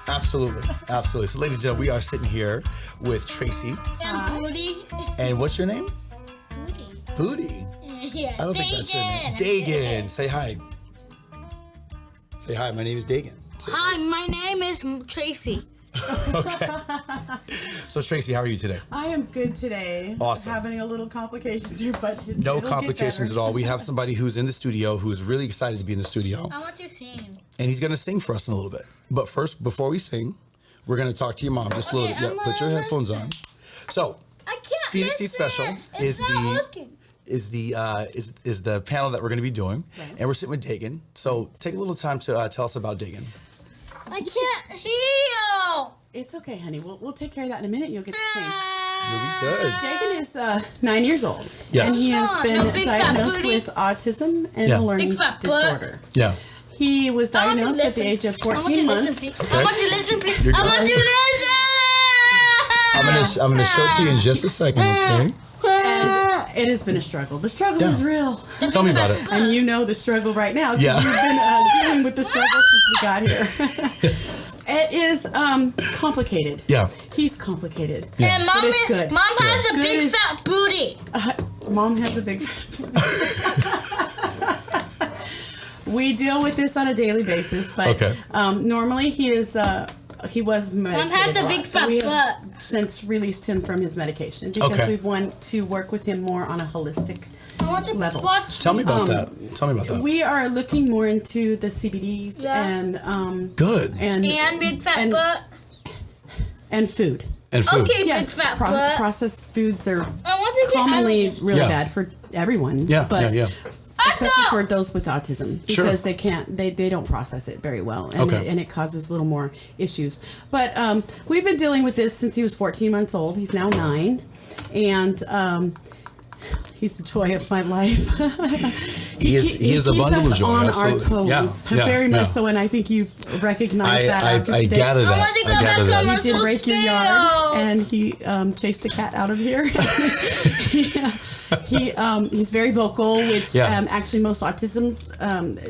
Absolutely. So, ladies and gentlemen, we are sitting here with Traci. And Booty. And what's your name? Booty. Booty. Yeah. I don't think that's your name. Dagon. Say hi. Say hi. My name is Dagon. Hi, my name is Traci. Okay. So, Traci, how are you today? I am good today. Awesome. Having a little complications here, but No complications at all. We have somebody who's in the studio who's really excited to be in the studio. I want to sing. And he's going to sing for us in a little bit. But first, before we sing, we're going to talk to your mom just a little bit. Yeah, put your headphones on. So, I can't Phoenix East Special is the panel that we're going to be doing. Right. And we're sitting with Dagon. So, take a little time to tell us about Dagon. I can't hear you. It's okay, honey. We'll take care of that in a minute. You'll get to sing. You'll be good. Dagon is 9 years old. Yes. And he has been diagnosed with autism and a learning disorder. Yeah. He was diagnosed at the age of 14 months. I want to listen, please. I want to listen. I'm gonna show it to you in just a second, okay? And it has been a struggle. The struggle is real. Tell me about it. And you know the struggle right now because you've been dealing with the struggle since we got here. It is complicated. Yeah. He's complicated. Yeah. And but it's good. Mom has a big fat booty. Mom has a big We deal with this on a daily basis, but normally he was medicated. Mom has a big fat butt. Since released him from his medication because we want to work with him more on a holistic level. Tell me about that. We are looking more into the CBDs and good and big fat butt and food. Okay, yes, big fat butt. Processed foods are commonly really bad for everyone. But especially for those with autism because they don't process it very well and it causes a little more issues. But we've been dealing with this since he was 14 months old. He's now 9 and he's the joy of my life. he is a bundle of joy. On our toes, very much so, and I think you recognize that after today. I gather that. He did break your yard, and he chased the cat out of here. He's very vocal, which actually most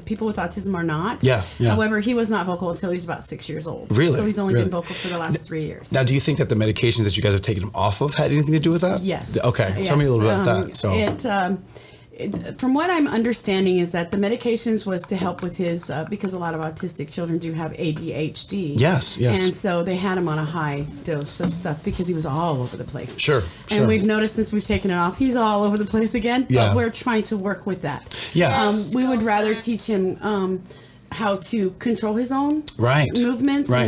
people with autism are not. However, he was not vocal until he was about 6 years old. Really? So he's only been vocal for the last 3 years. Now, do you think that the medications that you guys have taken him off of had anything to do with that? Yes. Okay. Tell me a little bit about that. So. From what I'm understanding is that the medications was to help with his, because a lot of autistic children do have ADHD. Yes. And so they had him on a high dose of stuff because he was all over the place. Sure. And we've noticed since we've taken it off, he's all over the place again. But we're trying to work with that. Yeah. We would rather teach him how to control his own movements and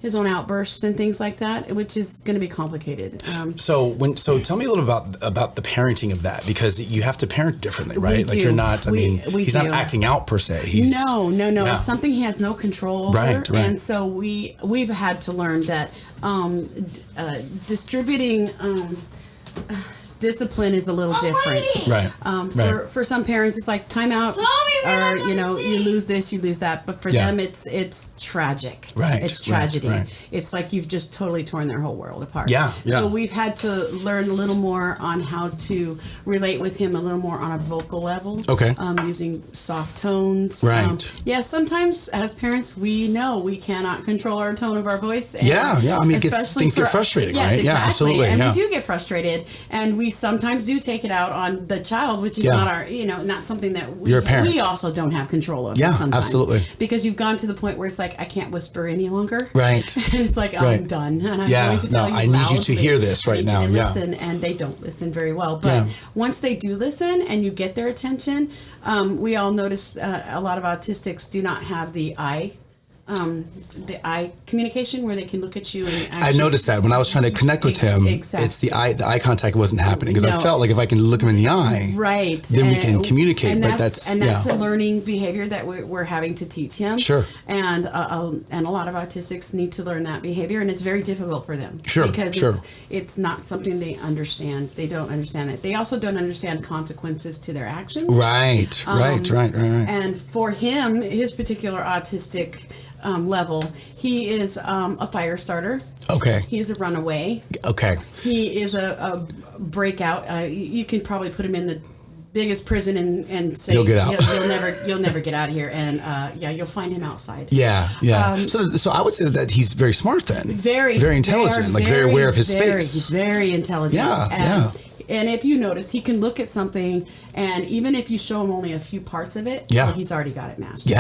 his own outbursts and things like that, which is going to be complicated. So tell me a little about the parenting of that, because you have to parent differently, right? Like you're not. He's not acting out per se. No. Yeah. It's something he has no control over, right. And so we've had to learn that distributing. Discipline is a little different. Right. For some parents, it's like timeout, or you lose this, you lose that. But for them, it's tragic. Right. It's tragedy. Right. It's like you've just totally torn their whole world apart. Yeah. So we've had to learn a little more on how to relate with him a little more on a vocal level. Okay. Using soft tones. Right. Sometimes as parents, we know we cannot control our tone of our voice. And I mean, things get frustrating, yes, right? Exactly. Yeah, absolutely. And we do get frustrated, and we sometimes do take it out on the child, which is not our, not something that we also don't have control of. Yeah, sometimes. Absolutely. Because you've gone to the point where it's like, I can't whisper any longer. Right. And it's like, I'm done. And I'm going to tell you I need you to hear this right now. Listen, and they don't listen very well. But once they do listen and you get their attention, we all notice a lot of autistics do not have the eye communication where they can look at you and actually, I noticed that when I was trying to connect with him. Exactly. It's the eye contact wasn't happening because I felt like if I can look him in the eye, then we can communicate. And but that's a learning behavior that we're having to teach him. Sure. And a lot of autistics need to learn that behavior, and it's very difficult for them. Sure. Because it's not something they understand. They don't understand it. They also don't understand consequences to their actions. Right. And for him, his particular autistic level, he is a fire starter. Okay. He is a runaway. Okay. He is a breakout. You can probably put him in the biggest prison and say you'll get out. You'll never get out of here, and you'll find him outside. Yeah. So I would say that he's very smart then. Very intelligent, very aware of his space. He's very intelligent. And if you notice, he can look at something, and even if you show him only a few parts of it, he's already got it mastered.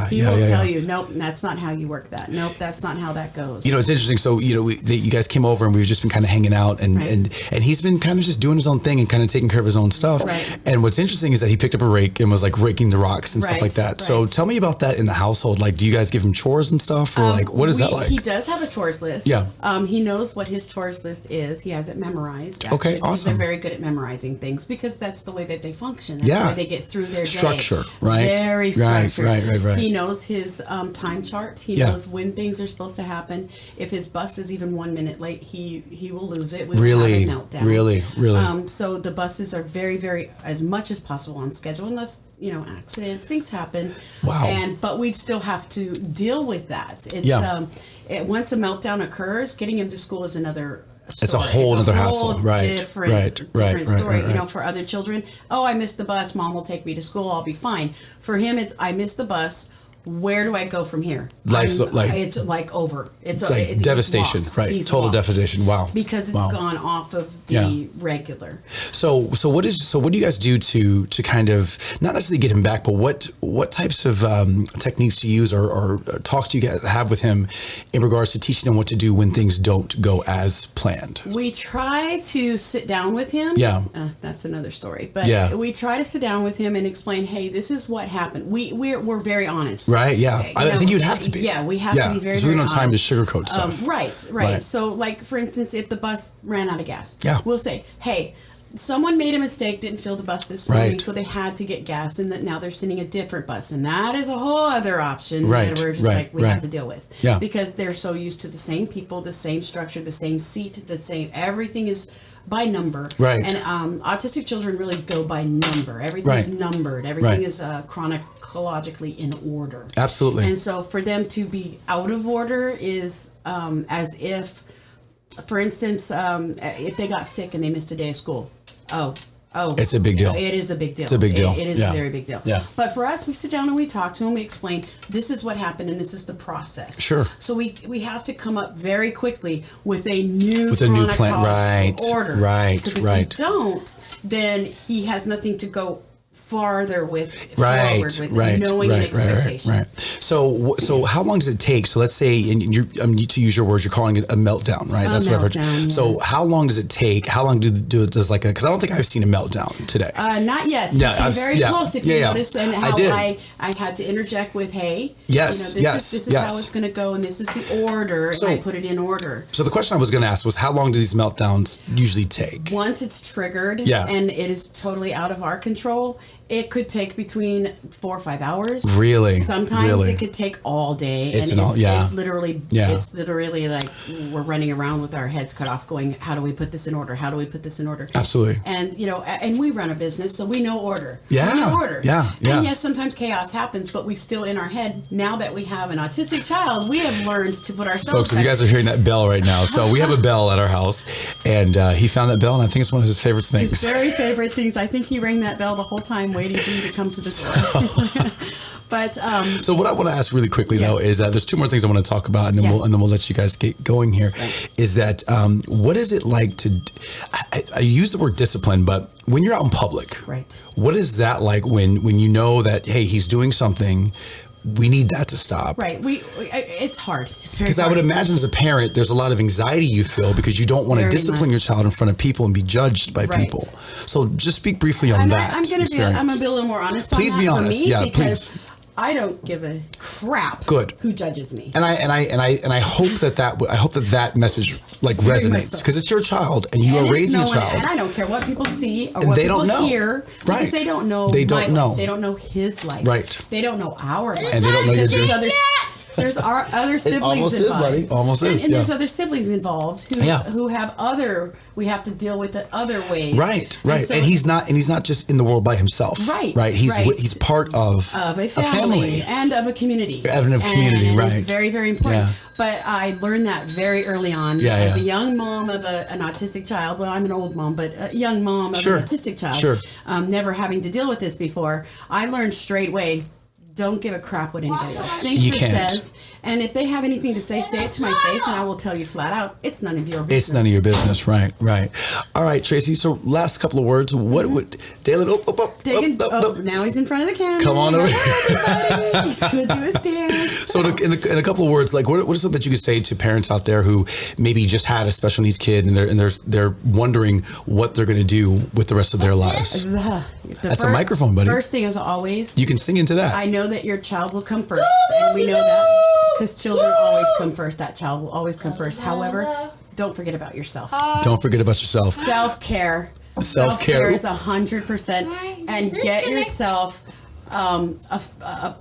He will tell you, nope, that's not how you work that. Nope, that's not how that goes. It's interesting. So, you guys came over and we've just been kind of hanging out, and he's been kind of just doing his own thing and kind of taking care of his own stuff. Right. And what's interesting is that he picked up a rake and was like raking the rocks and stuff like that. Right. So tell me about that in the household. Like, do you guys give him chores and stuff, or what is that like? He does have a chores list. Yeah. He knows what his chores list is. He has it memorized. Actually, okay, awesome. They're very good at memorizing things because that's the way that they function. That's the way they get through their structure, day. Right? Very structured. Right. He knows his time chart. He knows when things are supposed to happen. If his bus is even 1 minute late, he will lose it. We will have a meltdown. Really. So the buses are very, very, as much as possible on schedule, unless accidents, things happen. Wow. But we still have to deal with that. Once a meltdown occurs, getting him to school is another story. It's a whole other hassle. Different story. For other children, I missed the bus. Mom will take me to school. I'll be fine. For him, it's I missed the bus. Where do I go from here? It's like over. It's devastation, right? Total devastation. Wow. Because it's gone off of the regular. So what do you guys do to kind of not necessarily get him back, but what types of techniques do you use or talks do you guys have with him in regards to teaching him what to do when things don't go as planned? We try to sit down with him. Yeah. That's another story. But we try to sit down with him and explain, hey, this is what happened. We're very honest. Right, yeah. I think you'd have to be. Yeah, we have to be very, very honest. We don't have time to sugarcoat stuff. Right. So, like, for instance, if the bus ran out of gas, we'll say, hey, someone made a mistake, didn't fill the bus this morning, so they had to get gas, and that now they're sending a different bus. And that is a whole other option that we're just we have to deal with. Yeah. Because they're so used to the same people, the same structure, the same seat, the same, everything is by number. Right. And autistic children really go by number. Everything's numbered. Everything is chronologically in order. Absolutely. And so for them to be out of order is as if, for instance, if they got sick and they missed a day of school. It's a big deal. It is a big deal. It's a big deal. It is a very big deal. Yeah. But for us, we sit down and we talk to them. We explain, this is what happened and this is the process. Sure. So we have to come up very quickly with a new plan. Order. Right. Because if we don't, then he has nothing to go farther with forward with knowing an expectation. Right. So how long does it take? So let's say, and you're to use your words, you're calling it a meltdown, right? That's what I've heard. Yes. So how long does it take? How long does like because I don't think I've seen a meltdown today. Not yet. So came very close if you noticed, and how I had to interject with, hey, this is how it's going to go, and this is the order, and I put it in order. So the question I was going to ask was, how long do these meltdowns usually take? Once it's triggered, and it is totally out of our control, it could take between 4 or 5 hours. Really? Sometimes it could take all day. It's literally like we're running around with our heads cut off going, how do we put this in order? How do we put this in order? Absolutely. And, and we run a business, so we know order. Yeah. We know order. Yeah. And yes, sometimes chaos happens, but we still in our head, now that we have an autistic child, we have learned to put ourselves Folks, if you guys are hearing that bell right now, so we have a bell at our house, and he found that bell, and I think it's one of his favorite things. His very favorite things. I think he rang that bell the whole time waiting for you to come to the store. But so what I want to ask really quickly though is there's two more things I want to talk about, and then we'll let you guys get going here. Right. Is that what is it like to? I use the word discipline, but when you're out in public, what is that like when you know that hey, he's doing something? We need that to stop. Right. It's hard. It's very hard. Because I would imagine as a parent, there's a lot of anxiety you feel because you don't want to discipline your child in front of people and be judged by people. So just speak briefly on that. I'm going to be a little more honest please on that be honest. For me because I don't give a crap who judges me. And I hope that message like resonates because it's your child and you are raising a child. And I don't care what people see or what people hear because they don't know. They don't know. They don't know his life. Right. They don't know our life. And they don't know your each other's. there's our other siblings involved. Almost is. And there's other siblings involved who have we have to deal with it other ways. Right. And he's not just in the world by himself. Right. He's part of a family and of a community. And it's very, very important. Yeah. But I learned that very early on as a young mom of an autistic child. Well, I'm an old mom, but a young mom of an autistic child. Never having to deal with this before. I learned straight away, don't give a crap what anybody else thinks or says. And if they have anything to say it to my face, and I will tell you flat out, it's none of your business. It's none of your business, right. All right, Traci, so last couple of words. What would... Dagan, now he's in front of the camera. Come on over here. He's going to do his dance. So in a couple of words, like what is something that you could say to parents out there who maybe just had a special needs kid and they're wondering what they're going to do with the rest of their lives? That's a microphone, buddy. First thing is always... You can sing into that. I know that your child will come first, and we know that because children always come first. That child will always come first. However, don't forget about yourself. Don't forget about yourself. Self-care. Self-care is 100%. And get yourself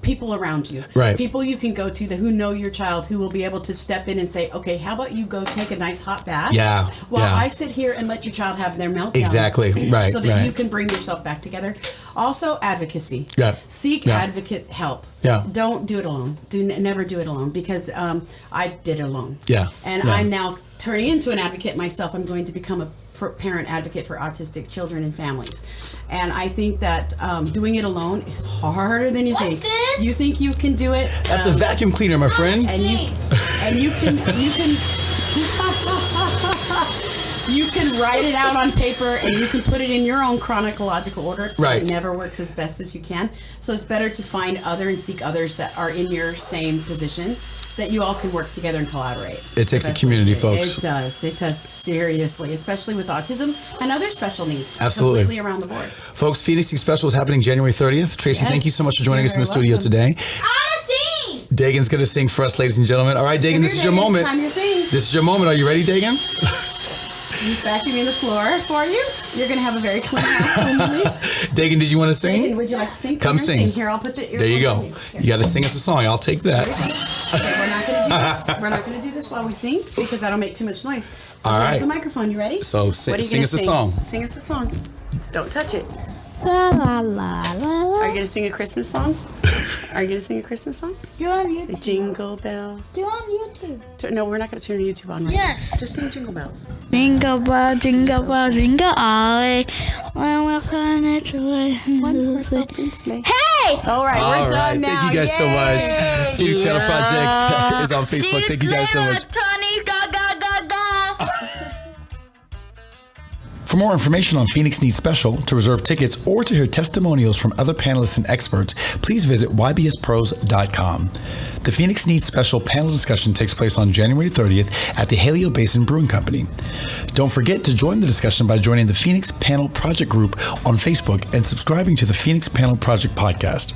people around you. Right. People you can go to who know your child, who will be able to step in and say, okay, how about you go take a nice hot bath? Yeah. While I sit here and let your child have their meltdown. Exactly. Right. So that you can bring yourself back together. Also, advocacy. Yeah. Seek advocate help. Yeah. Don't do it alone. Never do it alone, because I did it alone. Yeah. And I'm now turning into an advocate myself. I'm going to become a parent advocate for autistic children and families. And I think that doing it alone is harder than you think. This? You think you can do it. That's a vacuum cleaner, my friend. And you can you can write it out on paper and you can put it in your own chronological order. Right. It never works as best as you can. So it's better to find and seek others that are in your same position, that you all can work together and collaborate. It takes a community, folks. It does, seriously, especially with autism and other special needs. Absolutely. Completely around the board. Folks, Phoenix Needs Special is happening January 30th. Traci, thank you so much for joining us in the studio today. Dagan's going to sing for us, ladies and gentlemen. All right, Dagan, this is your moment. It's time you sing. This is your moment. Are you ready, Dagan? He's vacuuming the floor for you. You're going to have a very clean house. Dagan, did you want to sing? Dagan, would you like to sing? Come sing. Here, I'll put the earphones. There you go. You got to sing us a song. I'll take that. Okay, we're not going to do this while we sing, because that'll make too much noise. So here's the microphone. You ready? So sing us a song. Sing us a song. Don't touch it. La la la la la. Are you going to sing a Christmas song? Are you going to sing a Christmas song? Do it on YouTube. Jingle bells. Do it on YouTube. No, we're not going to turn YouTube on right now. Just sing Jingle Bells. Jingle bell, jingle all the way. When we're flying it away. Hey! All right, we're done now. Thank you guys so much. Phoenix Panel Project is on Facebook. Thank you guys so much. For more information on Phoenix Needs Special, to reserve tickets, or to hear testimonials from other panelists and experts, please visit ybspros.com. The Phoenix Needs Special panel discussion takes place on January 30th at the Haleo Basin Brewing Company. Don't forget to join the discussion by joining the Phoenix Panel Project group on Facebook and subscribing to the Phoenix Panel Project podcast.